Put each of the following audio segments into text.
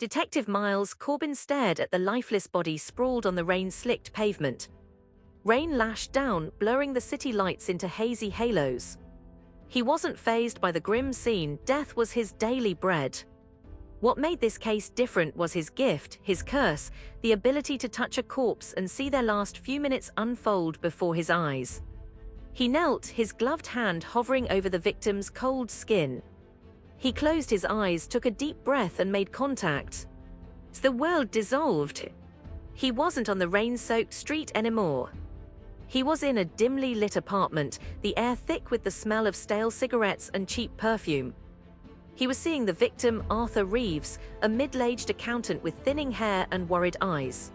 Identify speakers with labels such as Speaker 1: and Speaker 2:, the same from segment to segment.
Speaker 1: Detective Miles Corbin stared at the lifeless body sprawled on the rain-slicked pavement. Rain lashed down, blurring the city lights into hazy halos. He wasn't fazed by the grim scene. Death was his daily bread. What made this case different was his gift, his curse, the ability to touch a corpse and see their last few minutes unfold before his eyes. He knelt, his gloved hand hovering over the victim's cold skin. He closed his eyes, took a deep breath and made contact. The world dissolved. He wasn't on the rain-soaked street anymore. He was in a dimly lit apartment, the air thick with the smell of stale cigarettes and cheap perfume. He was seeing the victim, Arthur Reeves, a middle-aged accountant with thinning hair and worried eyes.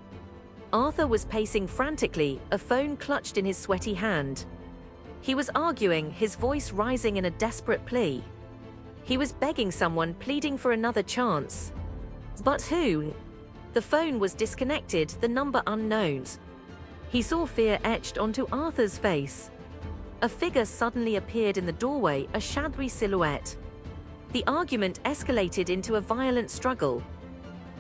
Speaker 1: Arthur was pacing frantically, a phone clutched in his sweaty hand. He was arguing, his voice rising in a desperate plea. He was begging someone, pleading for another chance. But who? The phone was disconnected, the number unknown. He saw fear etched onto Arthur's face. A figure suddenly appeared in the doorway, a shadowy silhouette. The argument escalated into a violent struggle.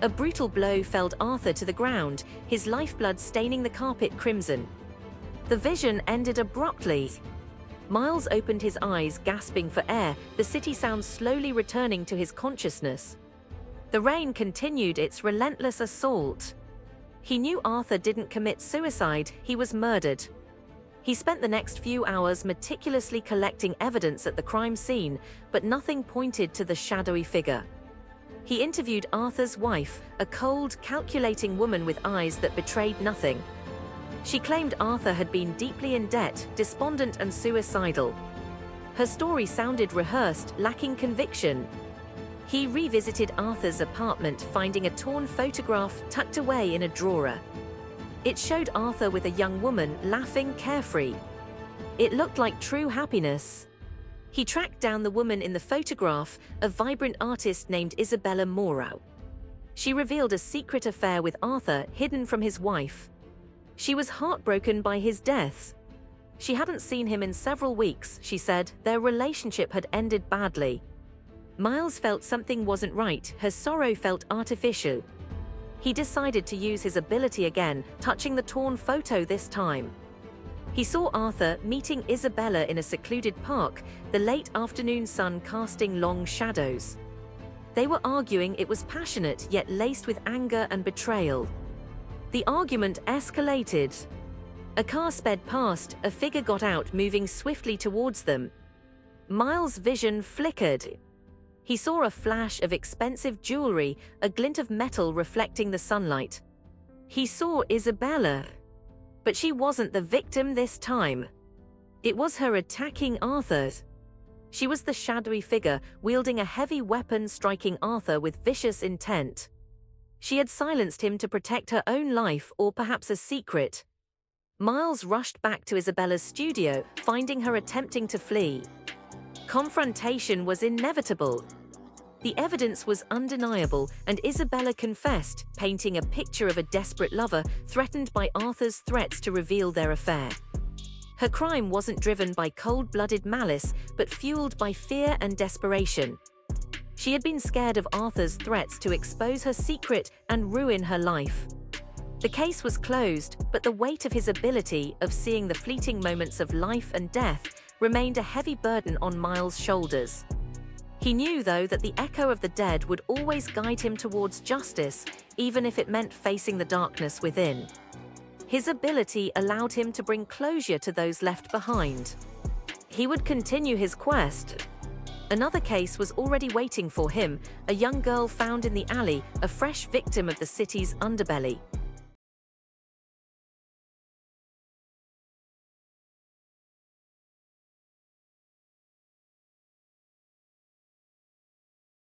Speaker 1: A brutal blow felled Arthur to the ground, his lifeblood staining the carpet crimson. The vision ended abruptly. Miles opened his eyes, gasping for air, the city sounds slowly returning to his consciousness. The rain continued its relentless assault. He knew Arthur didn't commit suicide, he was murdered. He spent the next few hours meticulously collecting evidence at the crime scene, but nothing pointed to the shadowy figure. He interviewed Arthur's wife, a cold, calculating woman with eyes that betrayed nothing. She claimed Arthur had been deeply in debt, despondent and suicidal. Her story sounded rehearsed, lacking conviction. He revisited Arthur's apartment, finding a torn photograph tucked away in a drawer. It showed Arthur with a young woman, laughing, carefree. It looked like true happiness. He tracked down the woman in the photograph, a vibrant artist named Isabella Morrow. She revealed a secret affair with Arthur, hidden from his wife. She was heartbroken by his death. She hadn't seen him in several weeks, she said. Their relationship had ended badly. Miles felt something wasn't right, her sorrow felt artificial. He decided to use his ability again, touching the torn photo this time. He saw Arthur meeting Isabella in a secluded park, the late afternoon sun casting long shadows. They were arguing. It was passionate, yet laced with anger and betrayal. The argument escalated. A car sped past, a figure got out, moving swiftly towards them. Miles' vision flickered. He saw a flash of expensive jewelry, a glint of metal reflecting the sunlight. He saw Isabella. But she wasn't the victim this time. It was her attacking Arthur. She was the shadowy figure, wielding a heavy weapon, striking Arthur with vicious intent. She had silenced him to protect her own life, or perhaps a secret. Miles rushed back to Isabella's studio, finding her attempting to flee. Confrontation was inevitable. The evidence was undeniable, and Isabella confessed, painting a picture of a desperate lover threatened by Arthur's threats to reveal their affair. Her crime wasn't driven by cold-blooded malice, but fueled by fear and desperation. She had been scared of Arthur's threats to expose her secret and ruin her life. The case was closed, but the weight of his ability of seeing the fleeting moments of life and death remained a heavy burden on Miles' shoulders. He knew, though, that the echo of the dead would always guide him towards justice, even if it meant facing the darkness within. His ability allowed him to bring closure to those left behind. He would continue his quest. Another case was already waiting for him, a young girl found in the alley, a fresh victim of the city's underbelly.